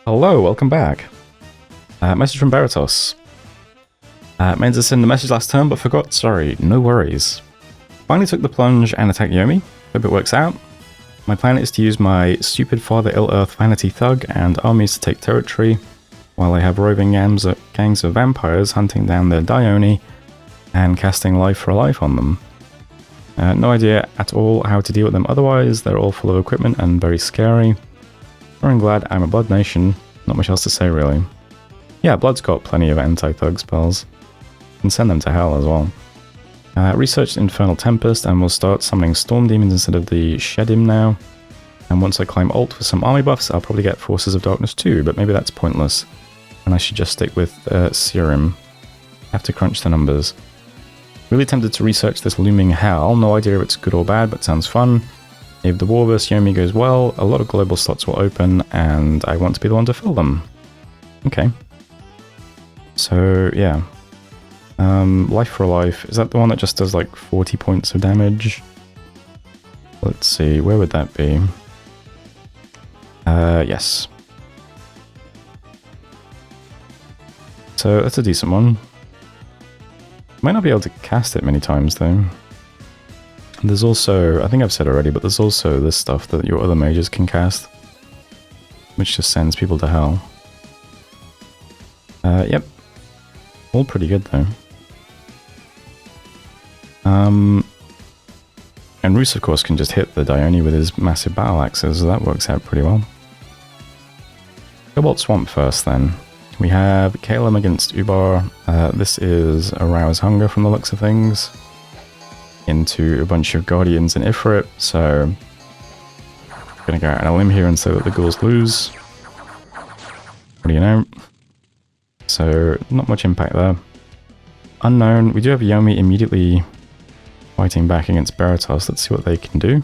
Hello, welcome back. Message from Baratos. Meant to send the message last turn, but forgot. Sorry, no worries. Finally took the plunge and attacked Yomi. Hope it works out. My plan is to use my stupid father ill-earth vanity thug and armies to take territory, while I have roving gangs of vampires hunting down their Dione and casting life for life on them. No idea at all how to deal with them otherwise. They're all full of equipment and very scary. I'm glad I'm a Blood Nation. Not much else to say, really. Yeah, Blood's got plenty of anti-thug spells. You can send them to hell as well. Researched Infernal Tempest, and we'll start summoning Storm Demons instead of the Shedim now. And once I climb Alt for some army buffs, I'll probably get Forces of Darkness too, but maybe that's pointless. And I should just stick with Serum. Have to crunch the numbers. Really tempted to research this Looming Hell. No idea if it's good or bad, but sounds fun. If the war vs Yomi goes well, a lot of global slots will open, and I want to be the one to fill them. Okay. So, yeah. Life for Life. Is that the one that just does like 40 points of damage? Let's see, where would that be? Yes. So, that's a decent one. Might not be able to cast it many times, though. There's also, I think I've said already, but there's also this stuff that your other mages can cast, which just sends people to hell. Yep. All pretty good, though. And Roos, of course, can just hit the Dione with his massive battle axes, so that works out pretty well. Cobalt Swamp first, then. We have Kalem against Ubar. This is Arouse Hunger from the looks of things. Into a bunch of Guardians and Ifrit, so I'm gonna go out on a limb here and say that the ghouls lose. What do you know? So, not much impact there. Unknown, we do have Yomi immediately fighting back against Baratos. Let's see what they can do.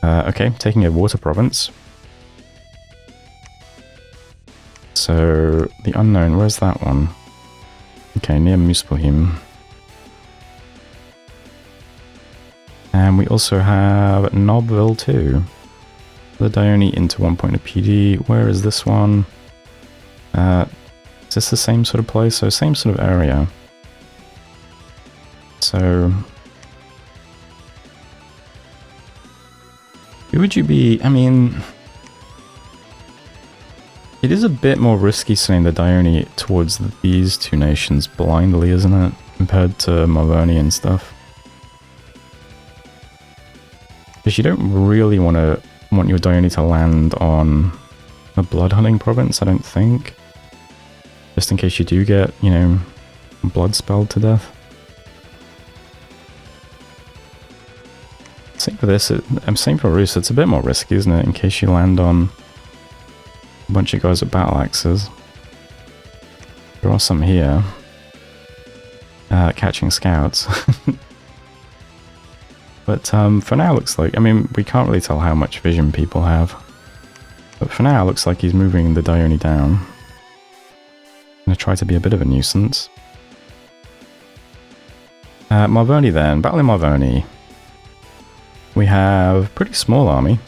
Okay, taking a water province. So, the Unknown, where's that one? Okay, near Muspelheim. And we also have Knobville too. The Dione into 1 point of PD. Where is this one? Is this the same sort of place? So same sort of area. So who would you be? I mean, it is a bit more risky sending the Dione towards these two nations blindly, isn't it? Compared to Marvoni and stuff. Because you don't really want your Dione to land on a blood hunting province, I don't think. Just in case you do get, you know, blood spelled to death. Same for this, same for Roos, it's a bit more risky, isn't it? In case you land on a bunch of guys with battle axes. There are some here. Catching scouts. But for now, looks like, I mean, we can't really tell how much vision people have. But for now, looks like he's moving the Dione down. Gonna try to be a bit of a nuisance. Marvoni then, battling Marvoni. We have pretty small army.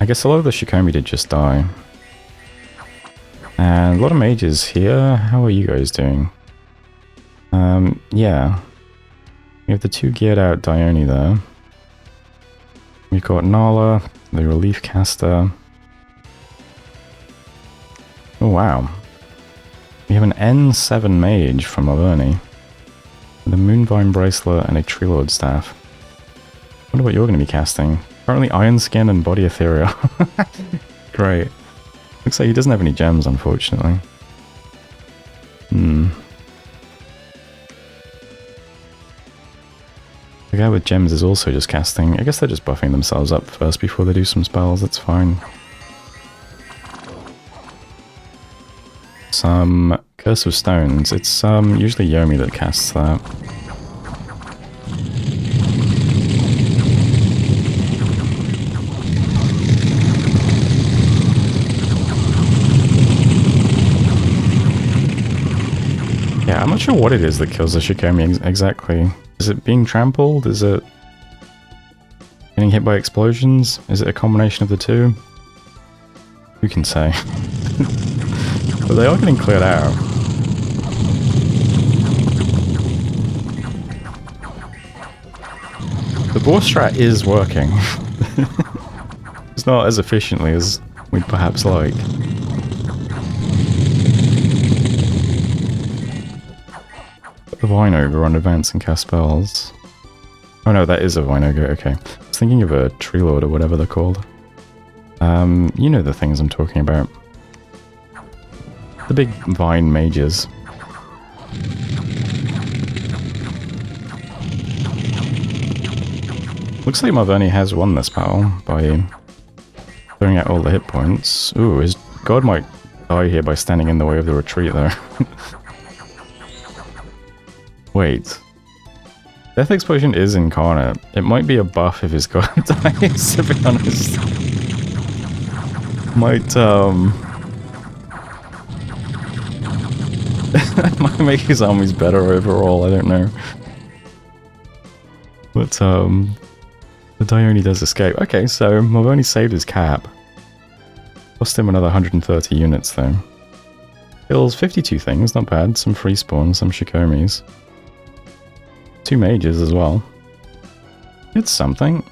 I guess a lot of the Shikomi did just die. And a lot of mages here. How are you guys doing? Yeah. We have the two geared out Dione there. We've got Nala, the relief caster. Oh wow. We have an N7 mage from Averni. With a Moonvine bracelet and a Tree Lord staff. Wonder what you're going to be casting. Apparently Iron Skin and Body Ethereal. Great. Looks like he doesn't have any gems, unfortunately. The guy with gems is also just casting. I guess they're just buffing themselves up first before they do some spells, that's fine. Some Curse of Stones. It's usually Yomi that casts that. Yeah, I'm not sure what it is that kills the Shikomi exactly. Is it being trampled? Is it Getting hit by explosions? Is it a combination of the two? Who can say? But they are getting cleared out. The boar strat is working. It's not as efficiently as we'd perhaps like. Put the Vine Ogre on advance and cast spells. Oh no, that is a Vine Ogre, okay. I was thinking of a Tree Lord or whatever they're called. You know the things I'm talking about. The big vine mages. Looks like Marvoni has won this battle by throwing out all the hit points. Ooh, his god might die here by standing in the way of the retreat though. Wait. Death Explosion is incarnate. It might be a buff if his god dies, to be honest. Might make his armies better overall, I don't know. But the Dione does escape. Okay, so Marvoni saved his cap. Cost him another 130 units though. Kills 52 things, not bad. Some free spawns, some Shikomis. 2 mages as well. It's something.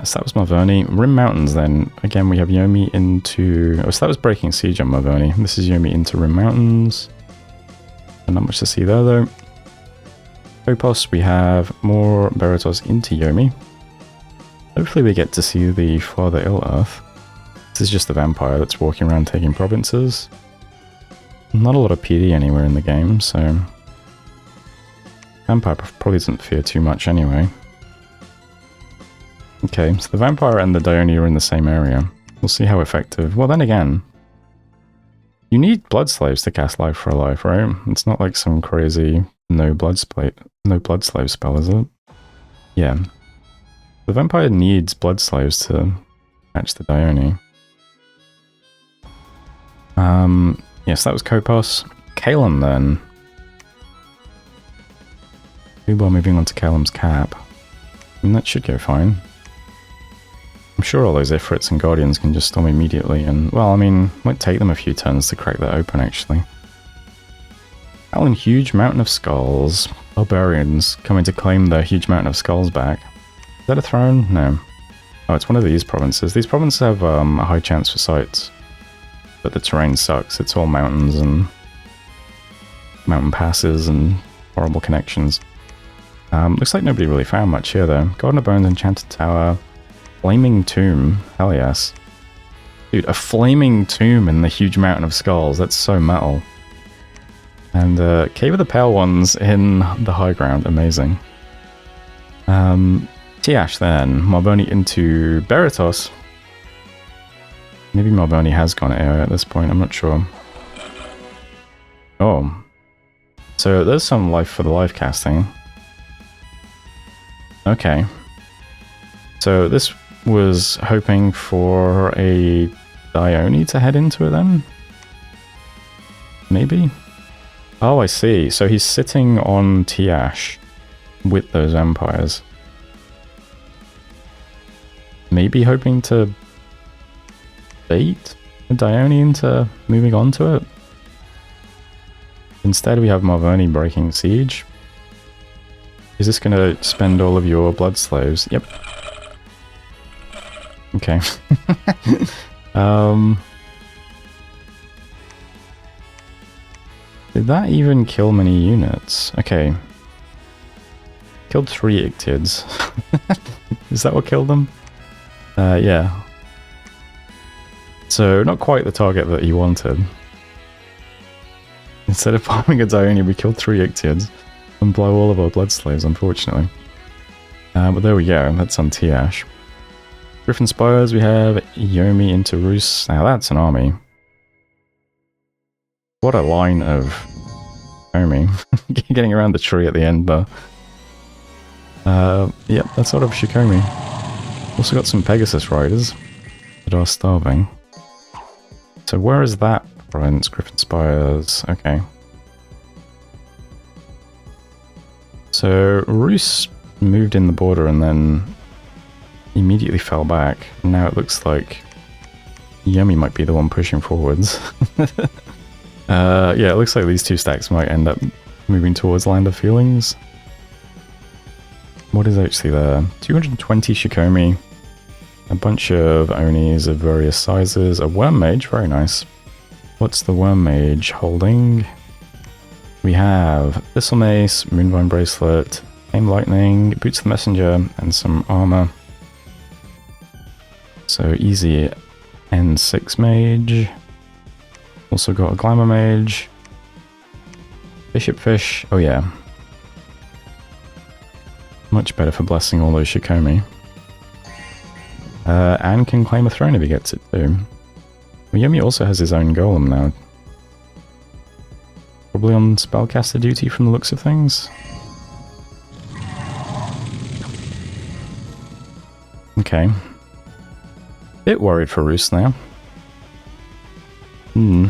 So that was Marvoni. Rim Mountains then. Again, we have Yomi into... Oh, so that was Breaking Siege on Marvoni. This is Yomi into Rim Mountains. Not much to see there though. Opos, we have more Baratos into Yomi. Hopefully we get to see the Father Ill Earth. This is just the vampire that's walking around taking provinces. Not a lot of PD anywhere in the game, so... Vampire probably doesn't fear too much anyway. Okay, so the Vampire and the Dione are in the same area. We'll see how effective... Well, then again... You need Blood Slaves to cast Life for a Life, right? It's not like some crazy no Blood Slave spell, is it? Yeah. The Vampire needs Blood Slaves to match the Dione. Yes, that was Kopos. Kalem then. Ubar moving on to Kalem's cap. I mean, that should go fine. I'm sure all those Ifrits and Guardians can just storm immediately and, well, I mean, might take them a few turns to crack that open, actually. Alan, Huge Mountain of Skulls. Barbarians coming to claim their Huge Mountain of Skulls back. Is that a throne? No. Oh, it's one of these provinces. These provinces have a high chance for sites. But the terrain sucks. It's all mountains and mountain passes and horrible connections. Looks like nobody really found much here, though. Garden of Bones, Enchanted Tower... Flaming Tomb, hell yes. Dude, a flaming tomb in the Huge Mountain of Skulls, that's so metal. And Cave of the Pale Ones in the high ground, amazing. Tiash then, Marboni into Baratos. Maybe Marboni has gone AI at this point, I'm not sure. Oh. So there's some life for the live casting. Okay. So this was hoping for a Dione to head into it then? Maybe? Oh, I see. So he's sitting on Tiash with those vampires. Maybe hoping to bait a Dione into moving on to it? Instead we have Marvoni breaking siege. Is this going to spend all of your blood slaves? Yep. Okay. Did that even kill many units? Okay. Killed 3 Ictids. Is that what killed them? Yeah. So, not quite the target that you wanted. Instead of farming a Dione, we killed 3 Ictids and blow all of our blood slaves, unfortunately. But there we go, that's on Tiash. Griffin Spires, we have Yomi into Rus. Now that's an army. What a line of Yomi. Getting around the tree at the end, but... yep, that's sort of Shikomi. Also got some Pegasus Riders that are starving. So where is that province? Griffin Spires, okay. So Rus moved in the border and then immediately fell back. Now it looks like Yomi might be the one pushing forwards. Yeah, it looks like these two stacks might end up moving towards Land of Feelings. What is actually there? 220 Shikomi, a bunch of Onis of various sizes, a Worm Mage, very nice. What's the Worm Mage holding? We have Thistle Mace, Moonvine Bracelet, Aim Lightning, Boots of the Messenger, and some armor. So easy N6 Mage. Also got a Glamour Mage. Bishop Fish, oh yeah. Much better for blessing all those Shikomi. And can claim a throne if he gets it too. Yomi also has his own golem now. Probably on spellcaster duty from the looks of things. Okay. Bit worried for Rus now. So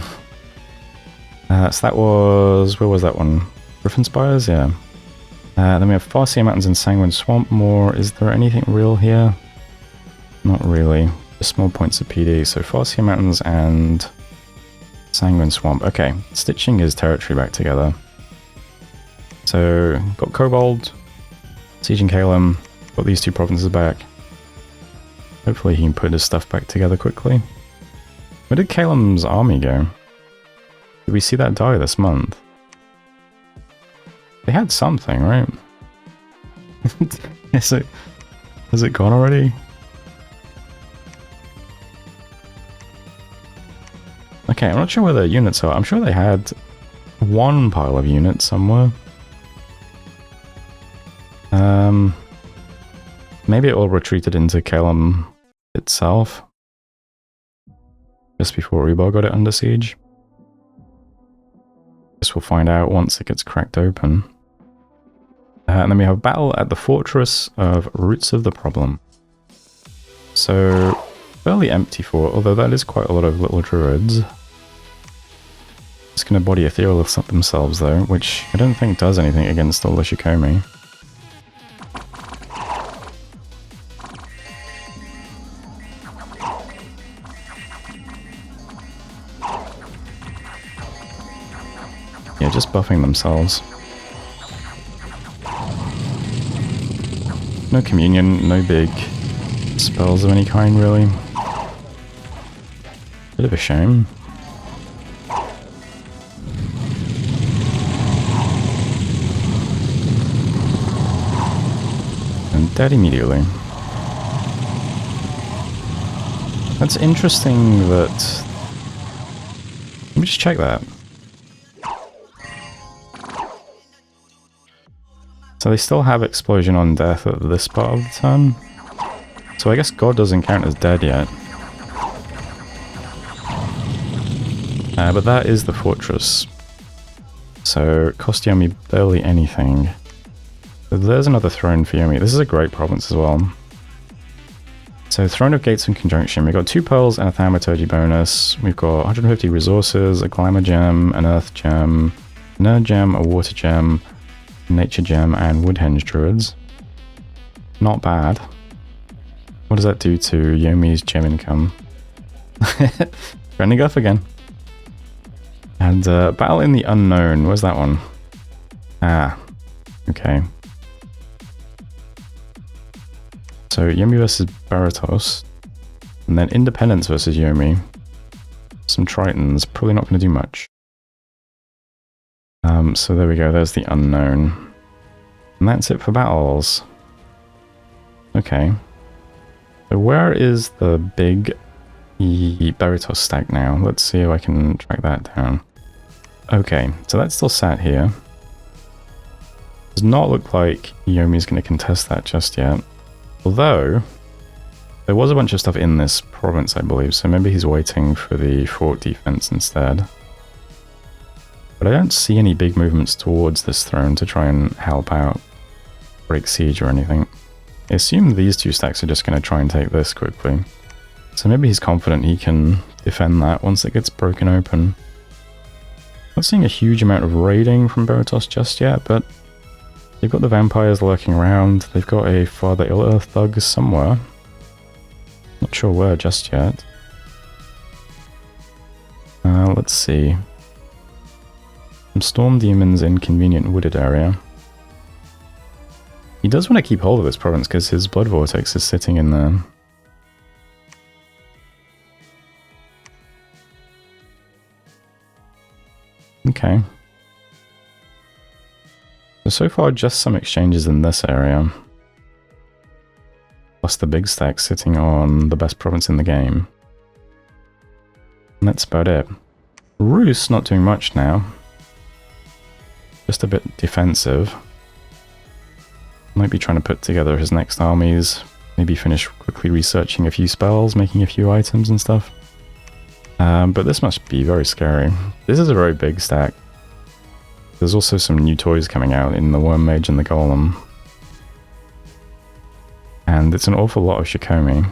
that was... where was that one? Griffin Spires? Yeah. Then we have Farseer Mountains and Sanguine Swamp more. Is there anything real here? Not really. Just small points of PD. So Farseer Mountains and Sanguine Swamp. Okay, stitching his territory back together. So, got Kobold, Siege and Kalem, got these two provinces back. Hopefully he can put his stuff back together quickly. Where did Kalem's army go? Did we see that die this month? They had something, right? Has it gone already? Okay, I'm not sure where their units are. I'm sure they had one pile of units somewhere. Maybe it all retreated into Kalem itself. Just before Rebar got it under siege. Guess we'll find out once it gets cracked open. And then we have battle at the Fortress of Roots of the Problem. So, fairly empty fort, although that is quite a lot of little druids. Just gonna body Ethereal themselves though, which I don't think does anything against all the Shikomi. Yeah, just buffing themselves. No communion, no big spells of any kind really. Bit of a shame. And dead immediately. That's interesting that... Let me just check that. So they still have Explosion on Death at this part of the turn. So I guess God doesn't count as dead yet. But that is the fortress. So it cost Yomi barely anything. So there's another throne for Yomi. This is a great province as well. So Throne of Gates and Conjunction. We've got 2 pearls and a Thaumaturgy bonus. We've got 150 resources, a Glamour Gem, an Earth Gem, an Nerd Gem, a Water Gem, Nature Gem, and Woodhenge Druids. Not bad. What does that do to Yomi's gem income? Trending up again. And Battle in the Unknown. Where's that one? Ah, okay. So Yomi versus Baratos. And then Independence versus Yomi. Some Tritons. Probably not going to do much. So there we go, there's the Unknown. And that's it for battles. Okay. So where is the big Baratos stack now? Let's see if I can track that down. Okay, so that's still sat here. Does not look like Yomi's going to contest that just yet. Although, there was a bunch of stuff in this province, I believe, so maybe he's waiting for the fort defense instead. But I don't see any big movements towards this throne to try and help out, break siege or anything. I assume these two stacks are just going to try and take this quickly. So maybe he's confident he can defend that once it gets broken open. Not seeing a huge amount of raiding from Baratos just yet, but They've got the vampires lurking around. They've got a Father Illa thug somewhere. Not sure where just yet. Let's see. Some storm demons in convenient wooded area. He does want to keep hold of this province because his blood vortex is sitting in there. Okay. So far just some exchanges in this area. Plus the big stack sitting on the best province in the game. And that's about it. Roos not doing much now. Just a bit defensive. Might be trying to put together his next armies. Maybe finish quickly researching a few spells, making a few items and stuff. But this must be very scary. This is a very big stack. There's also some new toys coming out in the Worm Mage and the Golem. And it's an awful lot of Shikomi.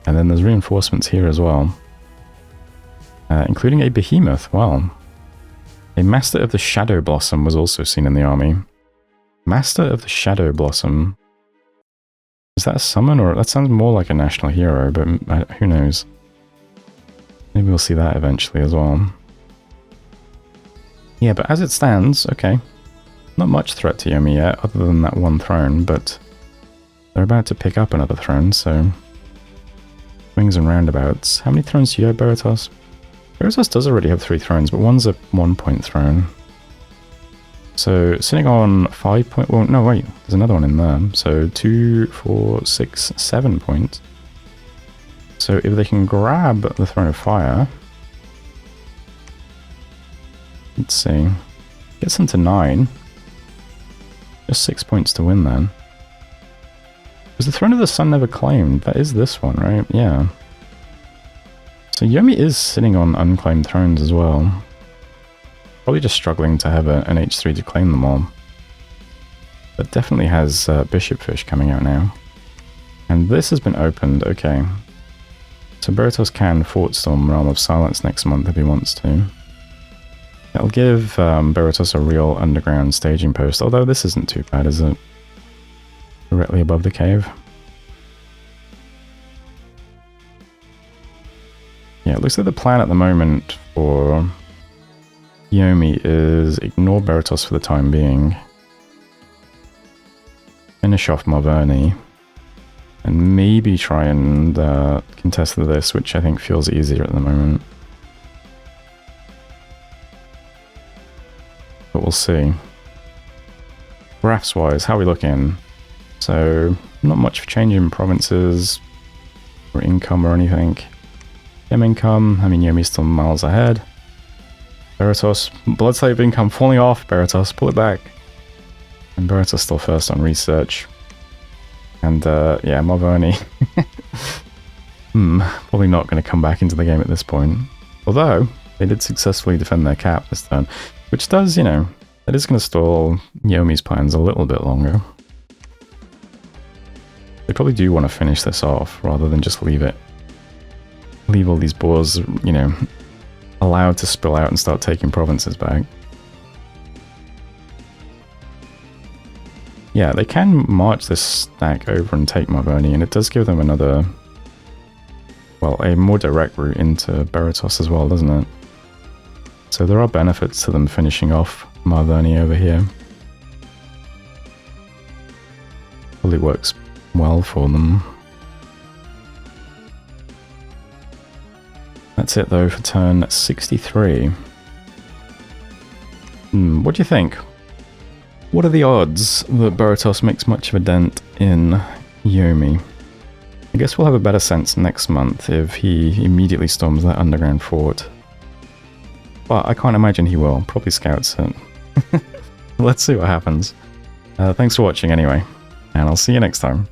And then there's reinforcements here as well. Including a Behemoth, wow. A Master of the Shadow Blossom was also seen in the army. Master of the Shadow Blossom. Is that a summon, or that sounds more like a national hero, but who knows. Maybe we'll see that eventually as well. Yeah, but as it stands, okay. Not much threat to Yomi yet, other than that one throne, but they're about to pick up another throne, so... Swings and roundabouts. How many thrones do you have, Baratos? Baratos does already have 3 thrones, but one's a 1-point throne. So, sitting on 5 point... Well, no, wait. There's another one in there. So, 2, 4, 6, 7 points. So, if they can grab the Throne of Fire... Let's see. Gets them to 9. Just 6 points to win then. Was the Throne of the Sun never claimed? That is this one, right? Yeah. So Yomi is sitting on unclaimed thrones as well. Probably just struggling to have an H3 to claim them all. But definitely has Bishopfish coming out now. And this has been opened, okay. So Baratos can Fortstorm Realm of Silence next month if he wants to. That'll give Baratos a real underground staging post, although this isn't too bad, is it? Directly above the cave. Yeah, it looks like the plan at the moment for Yomi is ignore Baratos for the time being. Finish off Marverni. And maybe try and contest this, which I think feels easier at the moment. But we'll see. Graphs-wise, how are we looking? So, not much change in provinces or income or anything. Gem income, I mean Yomi's still miles ahead. Baratos, Bloodslave income falling off. Baratos, pull it back. And Baratos still first on research. And yeah, Marverni. Probably not going to come back into the game at this point. Although, they did successfully defend their cap this turn. Which does, you know, that is going to stall Yomi's plans a little bit longer. They probably do want to finish this off, rather than just leave it. Leave all these boars, you know, allowed to spill out and start taking provinces back. Yeah, they can march this stack over and take Marverni, and it does give them another... Well, a more direct route into Baratos as well, doesn't it? So there are benefits to them finishing off Marverni over here. Probably works well for them. That's it though for turn 63. What do you think? What are the odds that Baratos makes much of a dent in Yomi? I guess we'll have a better sense next month if he immediately storms that underground fort. But I can't imagine he will. Probably scouts it. Let's see what happens. Thanks for watching anyway, and I'll see you next time.